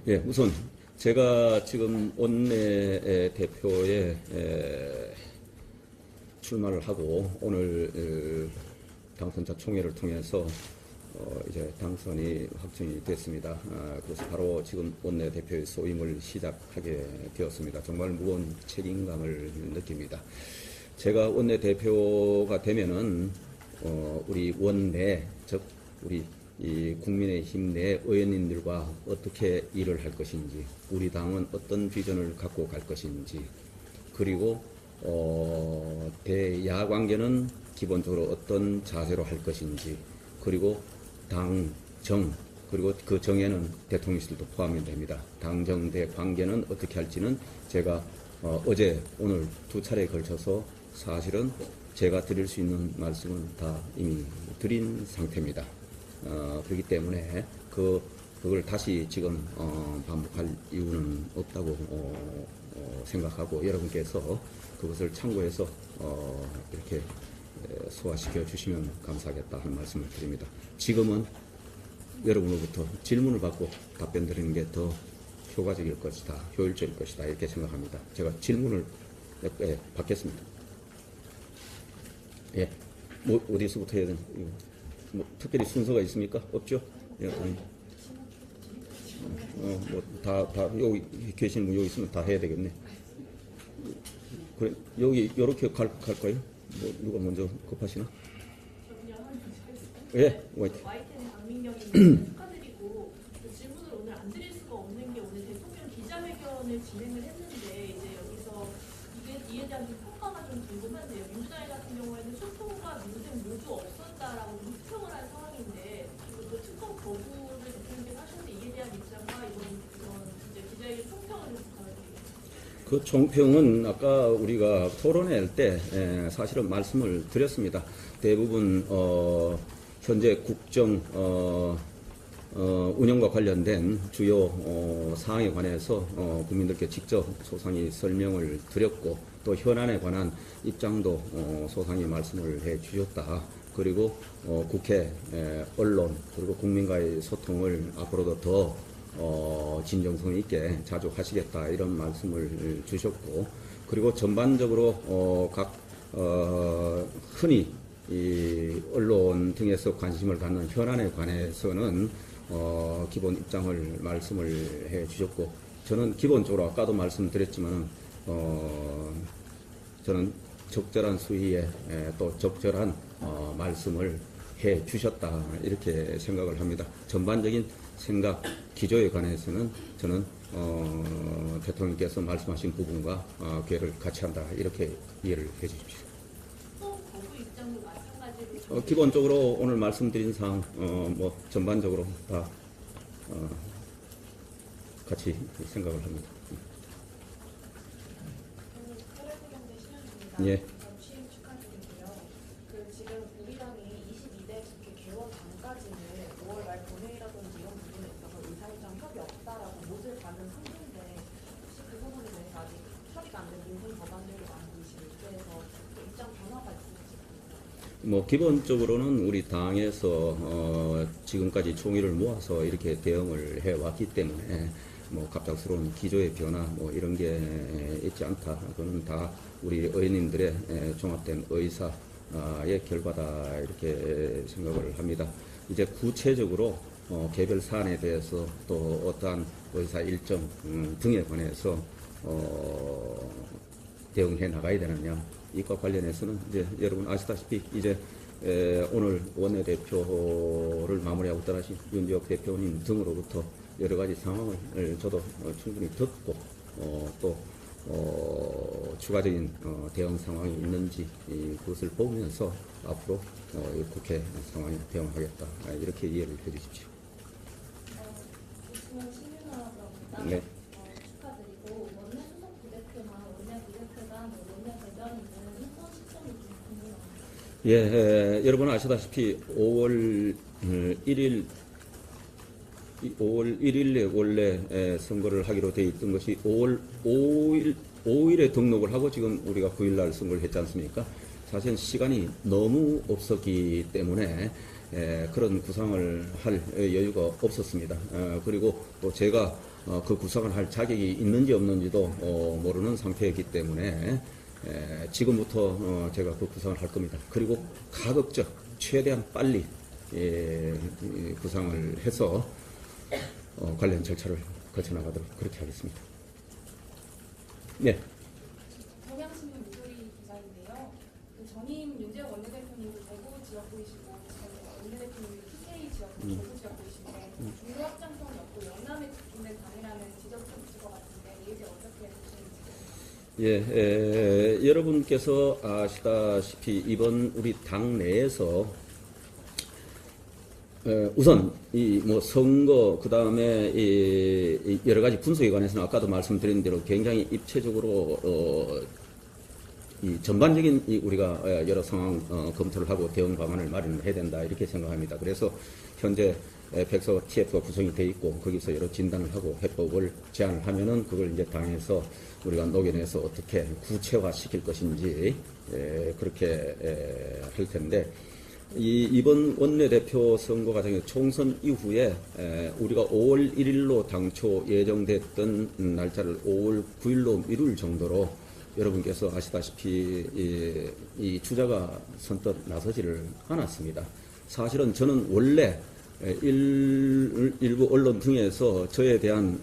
예, 우선 제가 지금 원내 대표에 출마를 하고 오늘 당선자 총회를 통해서 이제 당선이 확정이 됐습니다. 그래서 바로 지금 원내 대표의 소임을 시작하게 되었습니다. 정말 무거운 책임감을 느낍니다. 제가 원내 대표가 되면은 우리 원내, 즉 우리 이 국민의힘 내 의원님들과 어떻게 일을 할 것인지, 우리 당은 어떤 비전을 갖고 갈 것인지, 그리고 대야 관계는 기본적으로 어떤 자세로 할 것인지, 그리고 당, 정, 그리고 그 정에는 대통령실도 포함이 됩니다. 당정 대 관계는 어떻게 할지는 제가 어제 오늘 두 차례에 걸쳐서 사실은 제가 드릴 수 있는 말씀은 다 이미 드린 상태입니다. 그렇기 때문에 그걸 다시 지금 반복할 이유는 없다고 생각하고, 여러분께서 그것을 참고해서 이렇게 소화시켜 주시면 감사하겠다 하는 말씀을 드립니다. 지금은 여러분으로부터 질문을 받고 답변 드리는 게 더 효과적일 것이다, 효율적일 것이다, 이렇게 생각합니다. 제가 질문을 받겠습니다. 예, 뭐 어디서부터 해야 되나? 뭐 특별히 순서가 있습니까? 없죠? 예, 뭐 다 여기 계시는 분 여기 있으면 다 해야 되겠네. 그래, 여기 요렇게 갈까요? 뭐 누가 먼저 급하시나? 예, YTN 강민경님 축하드리고, 질문을 오늘 안 드릴 수가 없는 게, 오늘 대통령 기자회견을 진행을 했는데 이제 여기서 이에 대한 좀 평가가 좀 궁금한데요. 민주당 같은 경우에는 소통과 민생 모두 없었다라고 특평을 한 상황인데, 그 특검 거부를 대통령께서 하셨는데 이에 대한 입장과 이번 이제 기자회견 총평을 좀 부탁드립니다. 그 총평은 아까 우리가 토론회 때 사실은 말씀을 드렸습니다. 대부분 현재 국정 운영과 관련된 주요 사항에 관해서 국민들께 직접 소상히 설명을 드렸고, 또 현안에 관한 입장도 소상히 말씀을 해 주셨다. 그리고 국회, 언론, 그리고 국민과의 소통을 앞으로도 더 진정성 있게 자주 하시겠다, 이런 말씀을 주셨고, 그리고 전반적으로 각 흔히 이 언론 등에서 관심을 갖는 현안에 관해서는 기본 입장을 말씀을 해 주셨고, 저는 기본적으로 아까도 말씀드렸지만 저는 적절한 수위에 또 적절한 말씀을 해 주셨다, 이렇게 생각을 합니다. 전반적인 생각 기조에 관해서는 저는 대통령께서 말씀하신 부분과 궤를 같이 한다, 이렇게 이해를 해 주십시오. 기본적으로 오늘 말씀드린 사항 뭐 전반적으로 다 같이 생각을 합니다. 예. 취임 축하드리고요. 지금 우리 당이 22대 국회 개원 전까지는 5월 말 본회의라든지 이런 부분에 있어서 의사일정 협의 없다라고 모두 가는 상태인데, 혹시 그 부분에 대해서 아직 처리가 안 된 민생 법안들을 많이 있대서 입장 변화가 있을지. 뭐 기본적으로는 우리 당에서 지금까지 총의를 모아서 이렇게 대응을 해왔기 때문에 뭐 갑작스러운 기조의 변화 뭐 이런 게 있지 않다. 그거는 다 우리 의원님들의 종합된 의사의 결과다, 이렇게 생각을 합니다. 이제 구체적으로 개별 사안에 대해서 또 어떠한 의사 일정 등에 관해서 대응해 나가야 되느냐, 이과 관련해서는 이제 여러분 아시다시피 이제 오늘 원내대표를 마무리하고 떠나신 윤지혁 대표님 등으로부터 여러 가지 상황을 저도 충분히 듣고 또 추가적인 대응 상황이 있는지 그것을 보면서 앞으로 국회 상황에 대응하겠다, 이렇게 이해를 해주십시오. 네. 축하드리고, 원내 수석 부대표나 원내 부대표가 원내 대변인은 행정 시점이 좀 궁금합니다. 예, 여러분 아시다시피 5월 1일에 원래 선거를 하기로 되어 있던 것이 5월 5일에 등록을 하고 지금 우리가 9일날 선거를 했지 않습니까? 사실 시간이 너무 없었기 때문에 그런 구상을 할 여유가 없었습니다. 그리고 또 제가 그 구상을 할 자격이 있는지 없는지도 모르는 상태였기 때문에 지금부터 제가 그 구상을 할 겁니다. 그리고 가급적 최대한 빨리 구상을 해서 관련 절차를 거쳐나가도록 그렇게 하겠습니다. 네. 경향신문 유소리 기자인데요. 그 전임 윤재혁 원내대표님도 대구 지역구이시고 원내대표님도 TK 지역구 대구 지역구이신데 중도 확장성이 없고 영남에 집중된 당이라는 지적이 좀 있을 것 같은데 이에 대해 어떻게 보시는지. 여러분께서 아시다시피 이번 우리 당 내에서 우선 이 뭐 선거 그 다음에 이 여러 가지 분석에 관해서는 아까도 말씀드린 대로 굉장히 입체적으로 이 전반적인 우리가 여러 상황 검토를 하고 대응 방안을 마련을 해야 된다 이렇게 생각합니다. 그래서 현재 백서 TF가 구성이 돼 있고 거기서 여러 진단을 하고 해법을 제안을 하면은 그걸 이제 당에서 우리가 녹여내서 어떻게 구체화 시킬 것인지 그렇게 할 텐데. 이번 원내대표 선거 과정에 총선 이후에 우리가 5월 1일로 당초 예정됐던 날짜를 5월 9일로 미룰 정도로 여러분께서 아시다시피 이 주자가 선뜻 나서지를 않았습니다. 사실은 저는 원래 일부 언론 등에서 저에 대한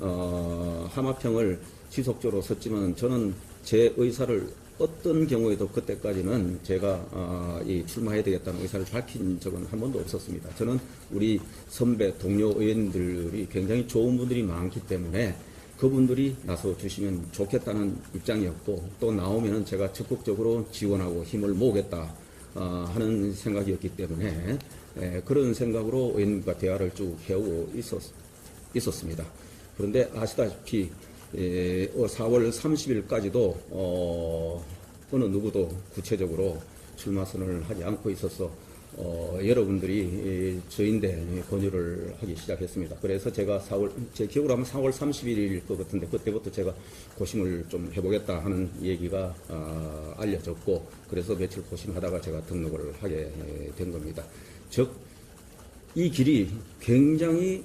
하마평을 지속적으로 썼지만 저는 제 의사를 어떤 경우에도 그때까지는 제가 출마해야 되겠다는 의사를 밝힌 적은 한 번도 없었습니다. 저는 우리 선배 동료 의원들이 굉장히 좋은 분들이 많기 때문에 그분들이 나서 주시면 좋겠다는 입장이었고 또 나오면은 제가 적극적으로 지원하고 힘을 모으겠다 하는 생각이었기 때문에 그런 생각으로 의원님과 대화를 쭉 해오고 있었습니다. 그런데 아시다시피 4월 30일까지도 어느 누구도 구체적으로 출마 선언을 하지 않고 있어서 여러분들이 저인데 권유를 하기 시작했습니다. 그래서 제가 제 기억으로 하면 4월 30일일 것 같은데 그때부터 제가 고심을 좀 해보겠다 하는 얘기가 알려졌고 그래서 며칠 고심하다가 제가 등록을 하게 된 겁니다. 즉 이 길이 굉장히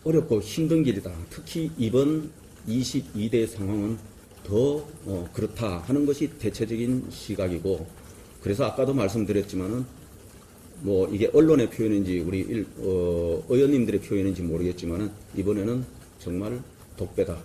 어렵고 힘든 길이다. 특히 이번 22대 상황은 더 그렇다 하는 것이 대체적인 시각이고 그래서 아까도 말씀드렸지만은 뭐 이게 언론의 표현인지 우리 의원님들의 표현인지 모르겠지만은 이번에는 정말 독배다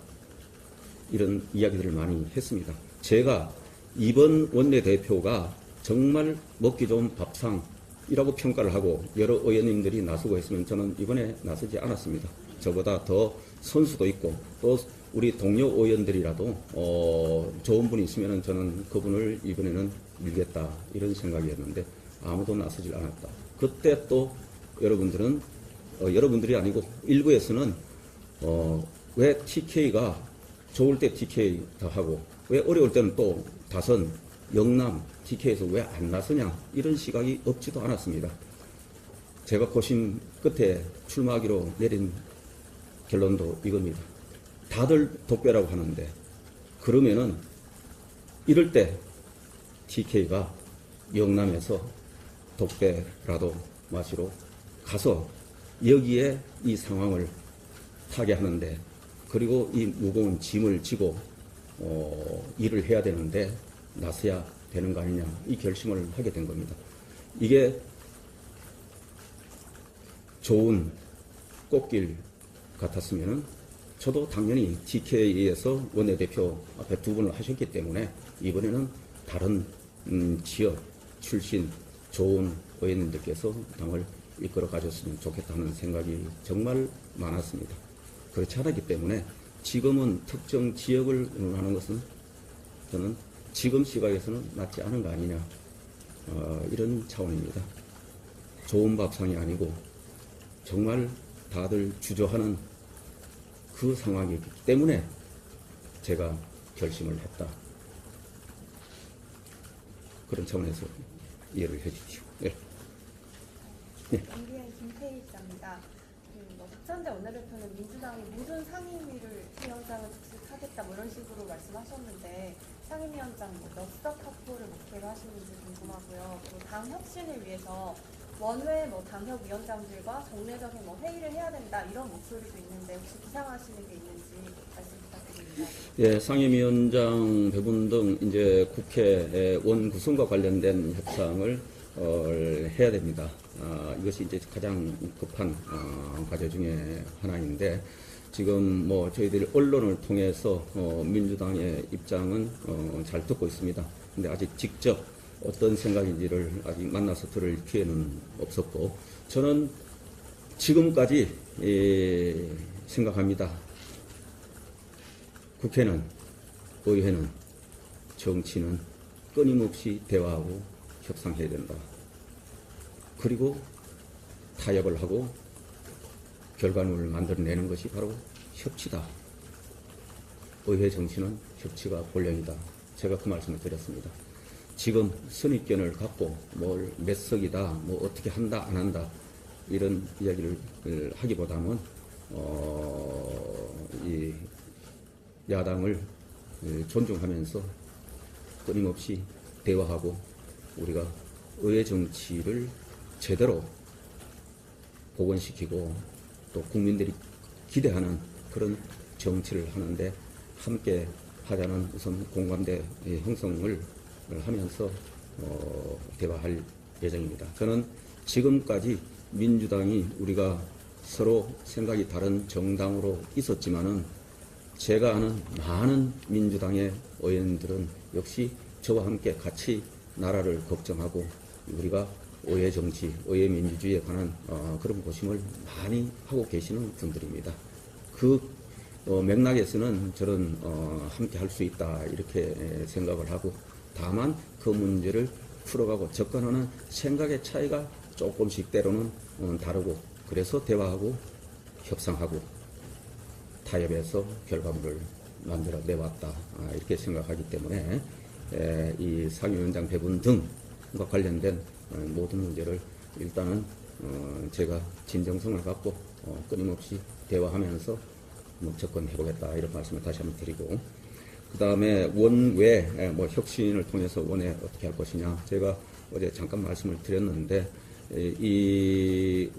이런 이야기들을 많이 했습니다. 제가 이번 원내대표가 정말 먹기 좋은 밥상이라고 평가를 하고 여러 의원님들이 나서고 했으면 저는 이번에 나서지 않았습니다. 저보다 더 선수도 있고 또 우리 동료 의원들이라도 좋은 분이 있으면 저는 그분을 이번에는 밀겠다 이런 생각이었는데 아무도 나서질 않았다. 그때 또 여러분들은 여러분들이 아니고 일부에서는 왜 TK가 좋을 때 TK 더 하고 왜 어려울 때는 또 다선 영남 TK에서 왜 안 나서냐 이런 시각이 없지도 않았습니다. 제가 고심 끝에 출마하기로 내린 결론도 이겁니다. 다들 독배라고 하는데 그러면은 이럴 때 TK가 영남에서 독배라도 마시러 가서 여기에 이 상황을 타개하는데 그리고 이 무거운 짐을 지고 일을 해야 되는데 나서야 되는 거 아니냐 이 결심을 하게 된 겁니다. 이게 좋은 꽃길 같았으면은 저도 당연히 TK에서 원내대표 앞에 2번을 하셨기 때문에 이번에는 다른 지역 출신 좋은 의원님들께서 당을 이끌어 가셨으면 좋겠다는 생각이 정말 많았습니다. 그렇지 않았기 때문에 지금은 특정 지역을 운운하는 것은 저는 지금 시각에서는 맞지 않은 거 아니냐 이런 차원입니다. 좋은 밥상이 아니고 정말 다들 주저하는 그 상황이기 때문에 제가 결심을 했다. 그런 차원에서 이해를 해주십시오. 네. 네. MBN 김태희 기자입니다. 박찬대 원내대표는 민주당이 모든 상임위를 위원장을 즉시하겠다 뭐 이런 식으로 말씀하셨는데 상임위원장 몇 석 확보를 목표로 하시는지 궁금하고요. 그리고 당 혁신을 위해서 원외 뭐 당협위원장들과 정례적인 뭐 회의를 해야 된다 이런 목소리도 있는데 혹시 기상하시는 게 있는지 말씀 부탁드립니다. 예, 상임위원장 배분 등 이제 국회 원 구성과 관련된 협상을 해야 됩니다. 이것이 이제 가장 급한 과제 중에 하나인데 지금 뭐 저희들이 언론을 통해서 민주당의 입장은 잘 듣고 있습니다. 근데 아직 직접 어떤 생각인지를 아직 만나서 들을 기회는 없었고 저는 지금까지 생각합니다. 국회는 의회는 정치는 끊임없이 대화하고 협상해야 된다. 그리고 타협을 하고 결과물을 만들어내는 것이 바로 협치다. 의회 정치는 협치가 본령이다. 제가 그 말씀을 드렸습니다. 지금 선입견을 갖고 뭘 몇 석이다, 뭐 어떻게 한다, 안 한다 이런 이야기를 하기보다는 이 야당을 존중하면서 끊임없이 대화하고 우리가 의회 정치를 제대로 복원시키고 또 국민들이 기대하는 그런 정치를 하는데 함께 하자는 우선 공감대 형성을 하면서 대화할 예정입니다. 저는 지금까지 민주당이 우리가 서로 생각이 다른 정당으로 있었지만은 제가 아는 많은 민주당의 의원들은 역시 저와 함께 같이 나라를 걱정하고 우리가 의회 정치, 의회 민주주의에 관한 그런 고심을 많이 하고 계시는 분들입니다. 그 맥락에서는 저는 함께 할 수 있다 이렇게 생각을 하고 다만 그 문제를 풀어가고 접근하는 생각의 차이가 조금씩 때로는 다르고 그래서 대화하고 협상하고 타협해서 결과물을 만들어 내왔다 이렇게 생각하기 때문에 이 상임위원장 배분 등과 관련된 모든 문제를 일단은 제가 진정성을 갖고 끊임없이 대화하면서 접근해보겠다 이런 말씀을 다시 한번 드리고 그 다음에 원외 뭐 혁신을 통해서 원외 어떻게 할 것이냐 제가 어제 잠깐 말씀을 드렸는데 이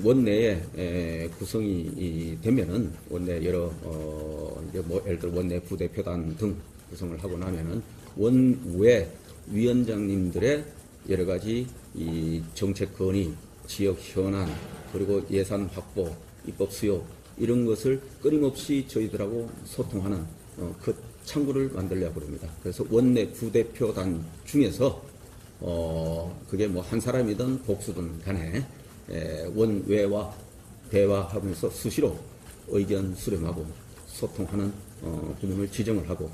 원내에 구성이 되면은 원내 여러 뭐 예를 들어 원내 부대표단 등 구성을 하고 나면은 원외 위원장님들의 여러 가지 이 정책 건의, 지역 현안 그리고 예산 확보, 입법 수요 이런 것을 끊임없이 저희들하고 소통하는 그 창구를 만들려고 합니다. 그래서 원내 부대표단 중에서 그게 뭐 한 사람이든 복수든 간에 원외와 대화하면서 수시로 의견 수렴하고 소통하는 부분을 지정을 하고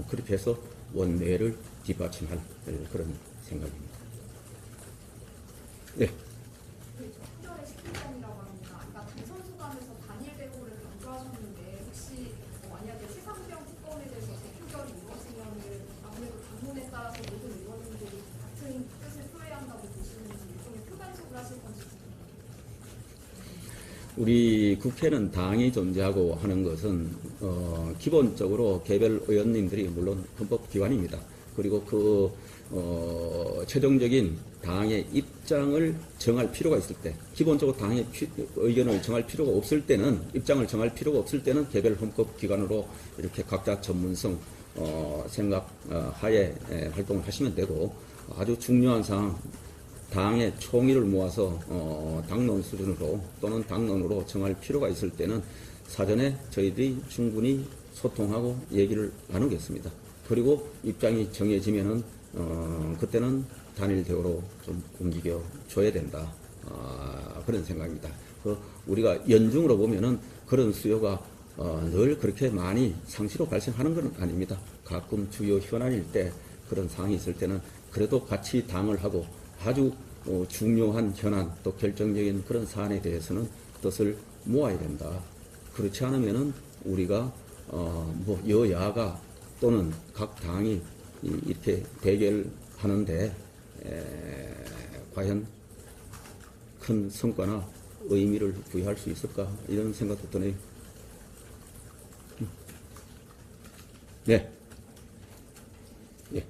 그렇게 해서 원내를 뒷받침할 그런 생각입니다. 네. 특별의 시민단이라고 합니다. 아까 당선 소감에서 단일 대우를 강조하셨는데 혹시 만약에 최상병 특검에 대해서 대표결이 이루어지면은 아무래도 당론에 따라서 모든 의원님들이 같은 뜻을 표해야 한다고 보시는지 일종의 표단식으로 하실 건지 우리 국회는 당이 존재하고 하는 것은 기본적으로 개별 의원님들이 물론 헌법기관입니다. 그리고 그 최종적인 당의 입장을 정할 필요가 있을 때 기본적으로 당의 의견을 정할 필요가 없을 때는 입장을 정할 필요가 없을 때는 개별 헌법기관으로 이렇게 각자 전문성 생각 하에 활동을 하시면 되고 아주 중요한 사항 당의 총의를 모아서 당론 수준으로 또는 당론으로 정할 필요가 있을 때는 사전에 저희들이 충분히 소통하고 얘기를 나누겠습니다. 그리고 입장이 정해지면은 그때는 단일 대우로 좀 움직여 줘야 된다. 그런 생각입니다. 우리가 연중으로 보면은 그런 수요가 늘 그렇게 많이 상시로 발생하는 건 아닙니다. 가끔 주요 현안일 때 그런 상황이 있을 때는 그래도 같이 당을 하고 아주 중요한 현안 또 결정적인 그런 사안에 대해서는 뜻을 모아야 된다. 그렇지 않으면은 우리가 뭐 여야가 또는 각 당이 이렇게 대결하는데 과연 큰 성과나 의미를 부여할 수 있을까 이런 생각도 드네요. 네. 네,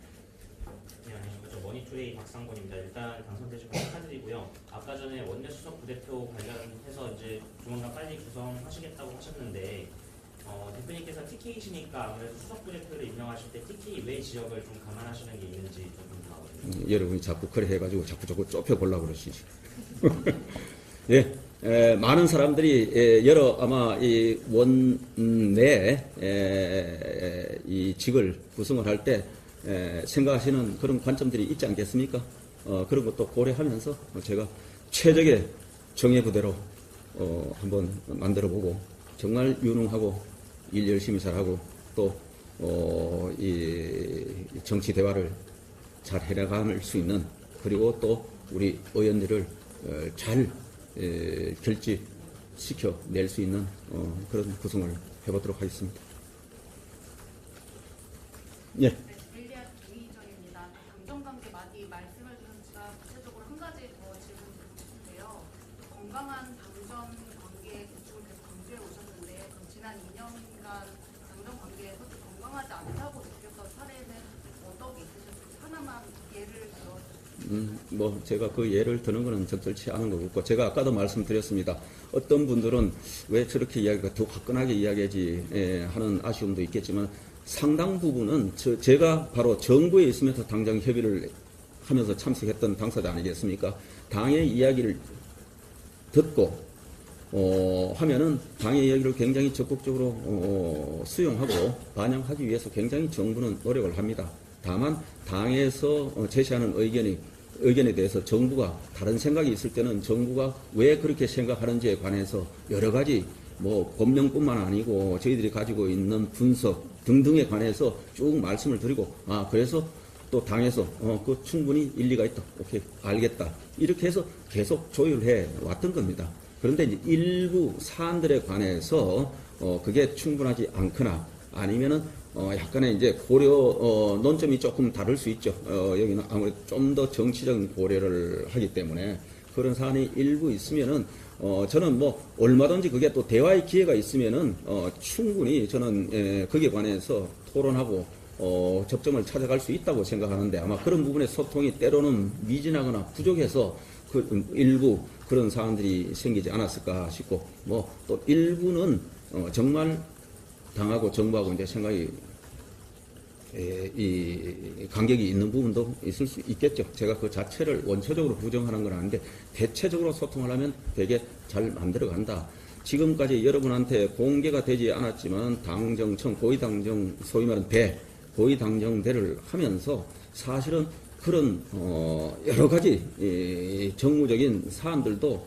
안녕하십니까. 저 머니투데이 박상권입니다. 일단 당선되신 거 축하드리고 축하드리고요. 아까 전에 원내 수석 부대표 관련해서 이제 조만간 빨리 구성하시겠다고 하셨는데 대표님께서 TK이시니까 아무래도 수석 부대표를 임명하실 때 TK 외 지역을 좀 감안하시는 게 있는지 좀 궁금하거든요. 여러분이 자꾸 그래 해가지고 자꾸 좁혀보려고 그러시지. 예, 많은 사람들이 여러 아마 이 원내 이 직을 구성을 할 때 생각하시는 그런 관점들이 있지 않겠습니까? 그런 것도 고려하면서 제가 최적의 정예 부대로 한번 만들어보고 정말 유능하고 일 열심히 잘하고 또 이 정치 대화를 잘 해나갈 수 있는 그리고 또 우리 의원들을 잘 결집시켜 낼 수 있는 그런 구성을 해보도록 하겠습니다. 예. 일리아 이의정입니다. 당정관계 많이 말씀을 주셨지만 구체적으로 한 가지 더 질문드리고 싶은데요. 건강한 당정 관계 구축을 계속 강조해 오셨는데 그럼 지난 2년간 당정 관계에서 좀 건강하지 않다고 느꼈던 사례는 어떤 게 있으셨는지 하나만 예를 들어주시면. 뭐 제가 그 예를 드는 거는 적절치 않은 것 같고 제가 아까도 말씀드렸습니다. 어떤 분들은 왜 저렇게 이야기가 더 화끈하게 이야기하지 하는 아쉬움도 있겠지만 상당 부분은 제가 바로 정부에 있으면서 당장 협의를 하면서 참석했던 당사자 아니겠습니까? 당의 이야기를 듣고 하면은 당의 이야기를 굉장히 적극적으로 수용하고 반영하기 위해서 굉장히 정부는 노력을 합니다. 다만 당에서 제시하는 의견에 대해서 정부가 다른 생각이 있을 때는 정부가 왜 그렇게 생각하는지에 관해서 여러 가지 뭐 법령뿐만 아니고 저희들이 가지고 있는 분석 등등에 관해서 쭉 말씀을 드리고 그래서 또 당에서 그 충분히 일리가 있다. 오케이 알겠다. 이렇게 해서 계속 조율해 왔던 겁니다. 그런데 이제 일부 사안들에 관해서 그게 충분하지 않거나 아니면은 약간의 이제 고려 논점이 조금 다를 수 있죠. 여기는 아무래도 좀 더 정치적인 고려를 하기 때문에 그런 사안이 일부 있으면은 저는 뭐 얼마든지 그게 또 대화의 기회가 있으면은 충분히 저는 거기에 관해서 토론하고 접점을 찾아갈 수 있다고 생각하는데 아마 그런 부분의 소통이 때로는 미진하거나 부족해서 그 일부 그런 사안들이 생기지 않았을까 싶고 뭐 또 일부는 정말 당하고 정부하고 이제 생각이 이 간격이 있는 부분도 있을 수 있겠죠. 제가 그 자체를 원초적으로 부정하는 건 아닌데 대체적으로 소통하려면 되게 잘 만들어간다. 지금까지 여러분한테 공개가 되지 않았지만 당정청, 고위당정, 소위 말하는 고위당정대를 하면서 사실은 그런 여러 가지 정무적인 사안들도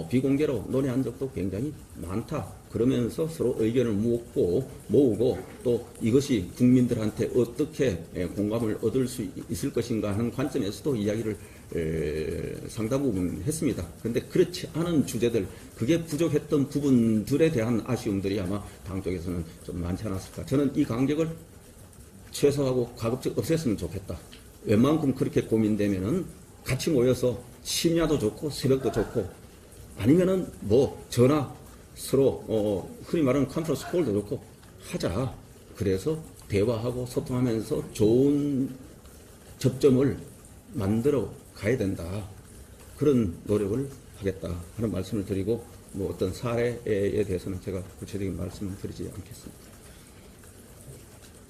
비공개로 논의한 적도 굉장히 많다. 그러면서 서로 의견을 모으고 또 이것이 국민들한테 어떻게 공감을 얻을 수 있을 것인가 하는 관점에서도 이야기를 상당 부분 했습니다. 그런데 그렇지 않은 주제들, 그게 부족했던 부분들에 대한 아쉬움들이 아마 당 쪽에서는 좀 많지 않았을까. 저는 이 간격을 최소화하고 가급적 없앴으면 좋겠다. 웬만큼 그렇게 고민되면은 같이 모여서 심야도 좋고 새벽도 좋고 아니면은 뭐 전화 서로 흔히 말하는 컨퍼런스 콜도 좋고 하자. 그래서 대화하고 소통하면서 좋은 접점을 만들어 가야 된다. 그런 노력을 하겠다 하는 말씀을 드리고 뭐 어떤 사례에 대해서는 제가 구체적인 말씀을 드리지 않겠습니다.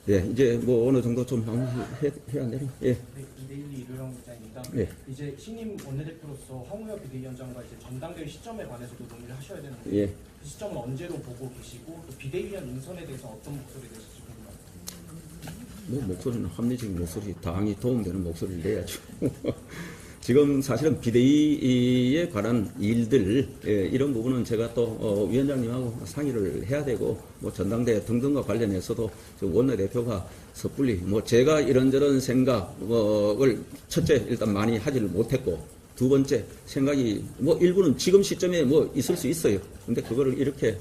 예, 이제 뭐 어느 정도 좀 마무리해야 되나? 예. 네, 이데일리 이루영 기자입니다. 예. 이제 신임 원내대표로서 황우여 비대위원장과 이제 전당대회 시점에 관해서도 논의를 하셔야 되는데 예. 그 시점은 언제로 보고 계시고 또 비대위원 인선에 대해서 어떤 목소리 내실지 궁금합니다. 뭐 목소리는 합리적인 목소리, 당이 도움되는 목소리를 내야죠. 지금 사실은 비대위에 관한 일들 이런 부분은 제가 또 위원장님하고 상의를 해야 되고 뭐 전당대회 등등과 관련해서도 원내대표가 섣불리 뭐 제가 이런저런 생각을 첫째 일단 많이 하지를 못했고 두 번째 생각이 뭐 일부는 지금 시점에 뭐 있을 수 있어요. 근데 그거를 이렇게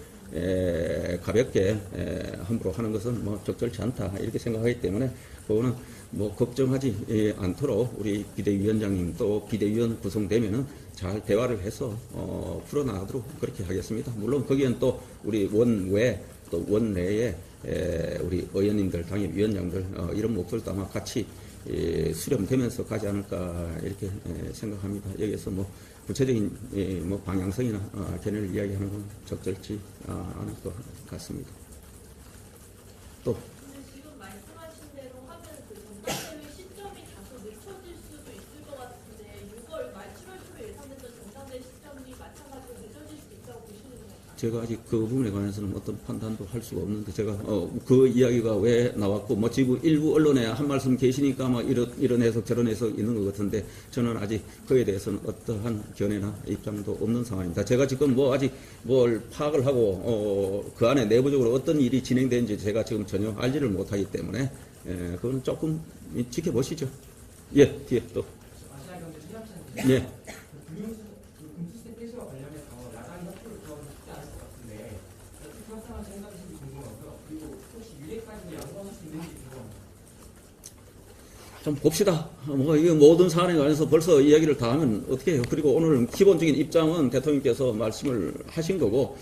가볍게 함부로 하는 것은 뭐 적절치 않다 이렇게 생각하기 때문에 그거는 뭐 걱정하지 않도록 우리 비대위원장님 또 비대위원 구성되면은 잘 대화를 해서 풀어나가도록 그렇게 하겠습니다. 물론 거기엔 또 우리 원외 또 원내에 우리 의원님들 당협위원장들 이런 목소리도 아마 같이 수렴되면서 가지 않을까 이렇게 생각합니다. 여기에서 뭐 구체적인 뭐 방향성이나 견해를 이야기하는 건 적절치 않을 것 같습니다. 또 근데 지금 말씀하신 대로 하면 그 정상대회 시점이 다소 늦춰질 수도 있을 것 같은데 6월 말 7월 초에 예상됐던 정상대회 시점이 마찬가지로 늦어질 수도 있다고 보시는 건가요? 제가 아직 그 부분에 관해서는 어떤 판단도 할 수가 없는데 제가 그 이야기가 왜 나왔고 뭐 지금 일부 언론에 한 말씀 계시니까 뭐 이런 해석 저런 해석 있는 것 같은데 저는 아직 그에 대해서는 어떠한 견해나 입장도 없는 상황입니다. 제가 지금 뭐 아직 뭘 파악을 하고 그 안에 내부적으로 어떤 일이 진행되는지 제가 지금 전혀 알지를 못하기 때문에 그건 조금 지켜보시죠. 예, 뒤에 또. 아시아경제 최영찬 예. 금수세 폐지와 관련해서 야당 협조를 구하고 싶지 않을 것 같은데 어떻게 협상하실 생각이신지 궁금하고요. 그리고 혹시 미래까지 양보하실 수 있는지 궁금합니다. 좀 봅시다. 뭐, 이 모든 사안에 관해서 벌써 이야기를 다 하면 어떻게 해요. 그리고 오늘 기본적인 입장은 대통령께서 말씀을 하신 거고,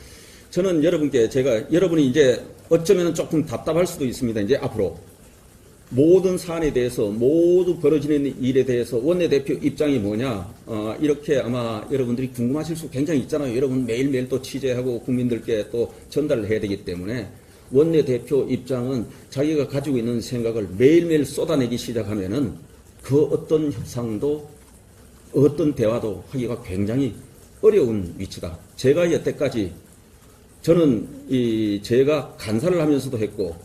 저는 여러분께 여러분이 이제 어쩌면 조금 답답할 수도 있습니다. 이제 앞으로. 모든 사안에 대해서, 모두 벌어지는 일에 대해서 원내대표 입장이 뭐냐, 이렇게 아마 여러분들이 궁금하실 수 굉장히 있잖아요. 여러분 매일매일 또 취재하고 국민들께 또 전달을 해야 되기 때문에 원내대표 입장은 자기가 가지고 있는 생각을 매일매일 쏟아내기 시작하면은 그 어떤 협상도 어떤 대화도 하기가 굉장히 어려운 위치다. 제가 여태까지 저는 제가 간사를 하면서도 했고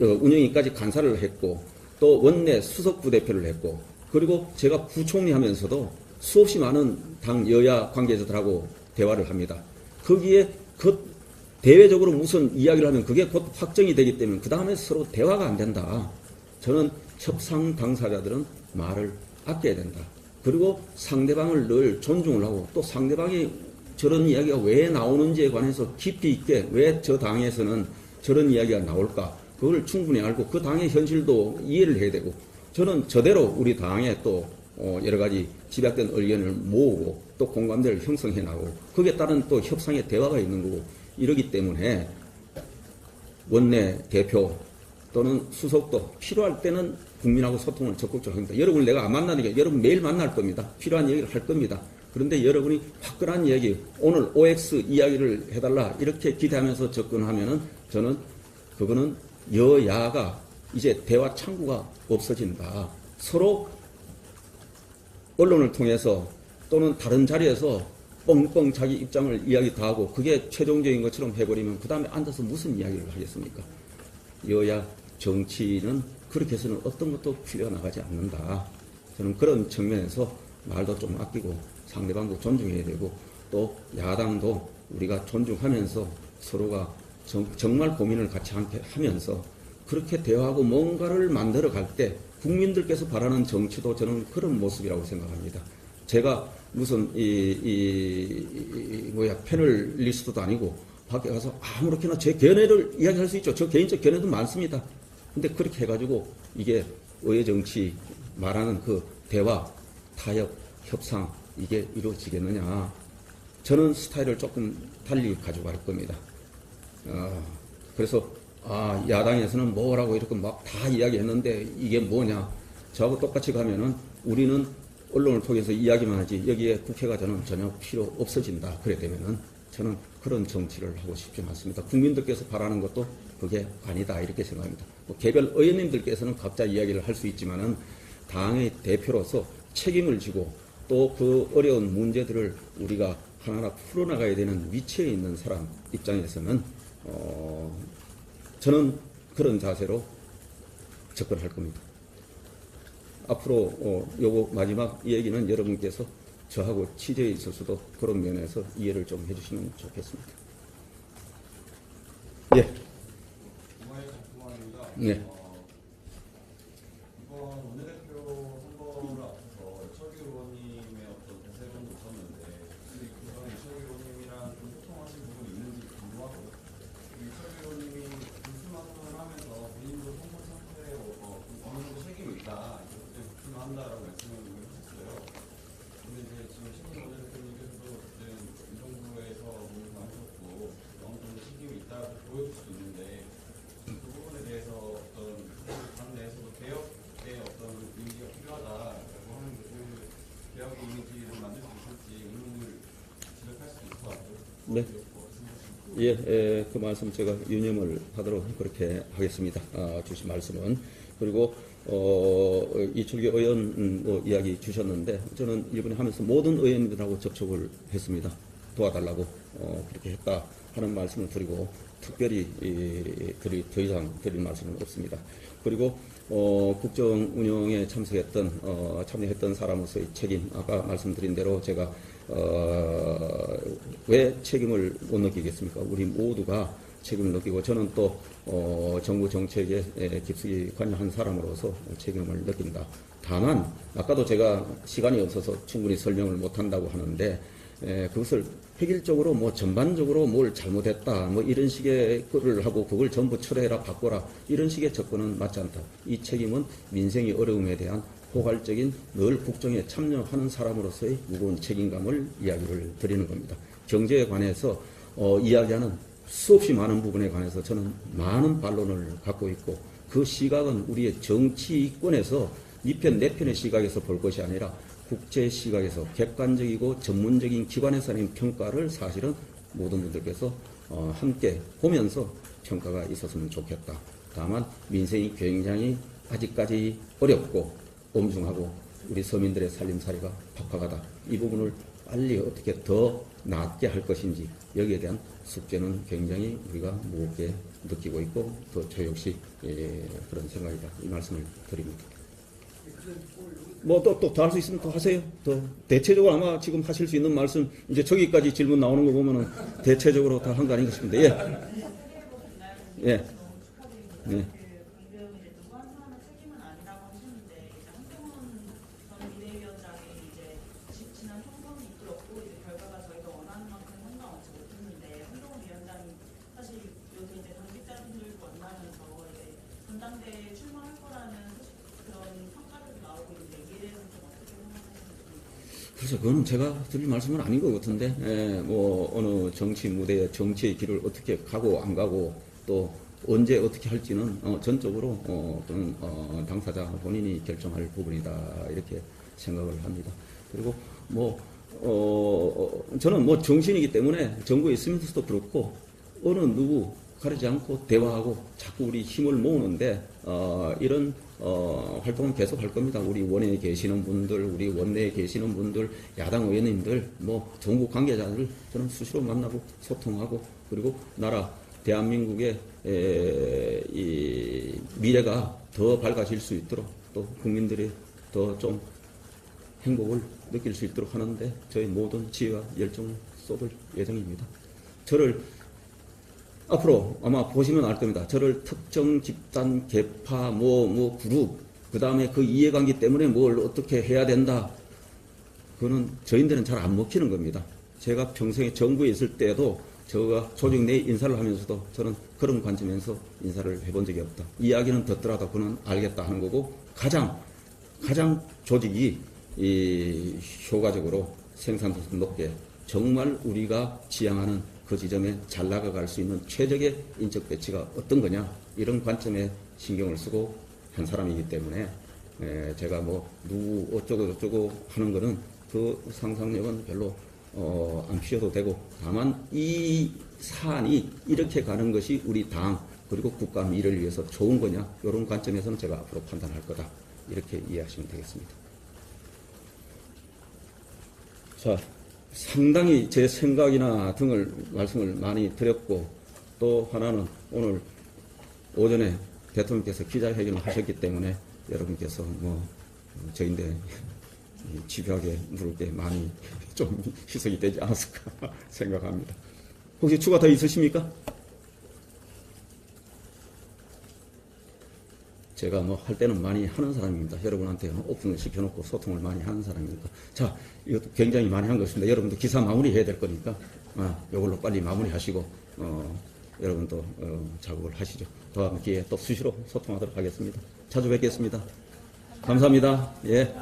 운영위까지 간사를 했고 또 원내 수석 부대표를 했고 그리고 제가 부총리 하면서도 수없이 많은 당 여야 관계자들하고 대화를 합니다. 거기에 대외적으로 무슨 이야기를 하면 그게 곧 확정이 되기 때문에 그 다음에 서로 대화가 안 된다. 저는 협상 당사자들은 말을 아껴야 된다. 그리고 상대방을 늘 존중을 하고 또 상대방이 저런 이야기가 왜 나오는지에 관해서 깊이 있게 왜 저 당에서는 저런 이야기가 나올까 그걸 충분히 알고 그 당의 현실도 이해를 해야 되고 저는 저대로 우리 당에 또 여러 가지 집약된 의견을 모으고 또 공감대를 형성해 나가고 거기에 따른 또 협상의 대화가 있는 거고 이러기 때문에 원내 대표 또는 수석도 필요할 때는 국민하고 소통을 적극적으로 합니다. 여러분을 내가 안 만나니까 여러분 매일 만날 겁니다. 필요한 얘기를 할 겁니다. 그런데 여러분이 화끈한 얘기, 오늘 OX 이야기를 해달라 이렇게 기대하면서 접근하면은 저는 그거는 여야가 이제 대화 창구가 없어진다. 서로 언론을 통해서 또는 다른 자리에서 뻥뻥 자기 입장을 이야기 다 하고 그게 최종적인 것처럼 해버리면 그 다음에 앉아서 무슨 이야기를 하겠습니까? 여야 정치는 그렇게 해서는 어떤 것도 풀려나가지 않는다. 저는 그런 측면에서 말도 좀 아끼고 상대방도 존중해야 되고 또 야당도 우리가 존중하면서 서로가 정말 고민을 같이 함께 하면서 그렇게 대화하고 뭔가를 만들어 갈 때 국민들께서 바라는 정치도 저는 그런 모습이라고 생각합니다. 제가 무슨 패널리스트도 아니고 밖에 가서 아무렇게나 제 견해를 이야기할 수 있죠. 저 개인적 견해도 많습니다. 근데 그렇게 해가지고 이게 의회 정치 말하는 그 대화, 타협, 협상 이게 이루어지겠느냐. 저는 스타일을 조금 달리 가져갈 겁니다. 그래서 야당에서는 뭐라고 이렇게 막 다 이야기했는데 이게 뭐냐. 저하고 똑같이 가면은 우리는 언론을 통해서 이야기만 하지 여기에 국회가 저는 전혀 필요 없어진다. 그래 되면은 저는 그런 정치를 하고 싶지 않습니다. 국민들께서 바라는 것도 그게 아니다 이렇게 생각합니다. 뭐 개별 의원님들께서는 각자 이야기를 할 수 있지만은 당의 대표로서 책임을 지고 또 그 어려운 문제들을 우리가 하나하나 풀어나가야 되는 위치에 있는 사람 입장에서는 저는 그런 자세로 접근할 겁니다. 앞으로 요거 마지막 얘기는 여러분께서 저하고 취재에 있어서도 그런 면에서 이해를 좀 해주시면 좋겠습니다. 예. 네. 이번 원내대표 선거를 앞서서 이철규 의원님의 어떤 대세론도 있었는데 그전에 이철규 의원님이랑 좀 소통하신 부분이 있는지 궁금하고요. 이철규 의원님이 불출마선언을 하면서 본인도 선거 참패에 어느 정도 책임이 있다. 이렇게 불출마한다라고 말씀을 하셨어요. 근데 이제 지금 신인 원내대표님께서도 이 정부에서 몸을 하셨고 어느 정도 책임이 있다고 보여줄 수도 있는데 그 부분에 대해서 어떤 네. 그 말씀 제가 유념을 하도록 그렇게 하겠습니다. 주신 말씀은. 그리고, 이철규 의원 이야기 주셨는데, 저는 이번에 하면서 모든 의원들하고 접촉을 했습니다. 도와달라고, 그렇게 했다 하는 말씀을 드리고, 특별히, 더 이상 드릴 말씀은 없습니다. 그리고, 국정 운영에 참여했던 사람으로서의 책임, 아까 말씀드린 대로 제가 왜 책임을 못 느끼겠습니까? 우리 모두가 책임을 느끼고 저는 또 정부 정책에 깊숙이 관여한 사람으로서 책임을 느낀다. 다만 아까도 제가 시간이 없어서 충분히 설명을 못한다고 하는데 그것을 획일적으로 전반적으로 뭘 잘못했다 이런 식의 거를 하고 그걸 전부 철회해라 바꿔라 이런 식의 접근은 맞지 않다. 이 책임은 민생의 어려움에 대한 포괄적인 늘 국정에 참여하는 사람으로서의 무거운 책임감을 이야기를 드리는 겁니다. 경제에 관해서 이야기하는 수없이 많은 부분에 관해서 저는 많은 반론을 갖고 있고 그 시각은 우리의 정치권에서 이 편, 내 편의 시각에서 볼 것이 아니라 국제 시각에서 객관적이고 전문적인 기관에서 하는 평가를 사실은 모든 분들께서 함께 보면서 평가가 있었으면 좋겠다. 다만 민생이 굉장히 아직까지 어렵고 엄중하고 우리 서민들의 살림살이가 팍팍하다. 이 부분을 빨리 어떻게 더 낫게 할 것인지 여기에 대한 숙제는 굉장히 우리가 무겁게 느끼고 있고 더 저 역시 그런 생각이다. 이 말씀을 드립니다. 또 더 할 수 있으면 더 하세요. 더 대체적으로 아마 지금 하실 수 있는 말씀 이제 저기까지 질문 나오는 거 보면은 대체적으로 다 한 거 아닌가 싶은데 예. 그래서 그거는 제가 드릴 말씀은 아닌 것 같은데, 어느 정치 무대에 정치의 길을 어떻게 가고 안 가고 또 언제 어떻게 할지는 전적으로 당사자 본인이 결정할 부분이다 이렇게 생각을 합니다. 그리고 저는 정신이기 때문에 정부에 있으면서도 그렇고 어느 누구 가리지 않고 대화하고 자꾸 우리 힘을 모으는데 이런 활동은 계속 할 겁니다. 우리 원내에 계시는 분들, 우리 원내에 계시는 분들, 야당 의원님들, 전국 관계자들 저는 수시로 만나고 소통하고 그리고 나라 대한민국의 이 미래가 더 밝아질 수 있도록 또 국민들이 더 좀 행복을 느낄 수 있도록 하는데 저희 모든 지혜와 열정을 쏟을 예정입니다. 저를 앞으로 아마 보시면 알 겁니다. 저를 특정 집단, 계파, 그룹, 그 다음에 그 이해관계 때문에 뭘 어떻게 해야 된다. 그거는 저희들은 잘 안 먹히는 겁니다. 제가 평생에 정부에 있을 때도 저가 조직 내 인사를 하면서도 저는 그런 관점에서 인사를 해본 적이 없다. 이야기는 듣더라도 그는 알겠다 하는 거고 가장 조직이 효과적으로 생산도 높게 정말 우리가 지향하는 그 지점에 잘 나가갈 수 있는 최적의 인적 배치가 어떤 거냐 이런 관점에 신경을 쓰고 한 사람이기 때문에 제가 누구 어쩌고 하는 거는 그 상상력은 별로 안 피워도 되고 다만 이 사안이 이렇게 가는 것이 우리 당 그리고 국가 미래를 위해서 좋은 거냐 이런 관점에서는 제가 앞으로 판단할 거다 이렇게 이해하시면 되겠습니다. 자, 상당히 제 생각이나 등을 말씀을 많이 드렸고 또 하나는 오늘 오전에 대통령께서 기자회견을 하셨기 때문에 여러분께서 저인데 집요하게 물을 게 많이 좀 희석이 되지 않았을까 생각합니다. 혹시 추가 더 있으십니까? 제가 할 때는 많이 하는 사람입니다. 여러분한테 오픈을 시켜놓고 소통을 많이 하는 사람이니까. 자, 이것도 굉장히 많이 한 것입니다. 여러분도 기사 마무리 해야 될 거니까, 이걸로 빨리 마무리 하시고, 여러분도 작업을 하시죠. 다음 기회에 또 수시로 소통하도록 하겠습니다. 자주 뵙겠습니다. 감사합니다. 예.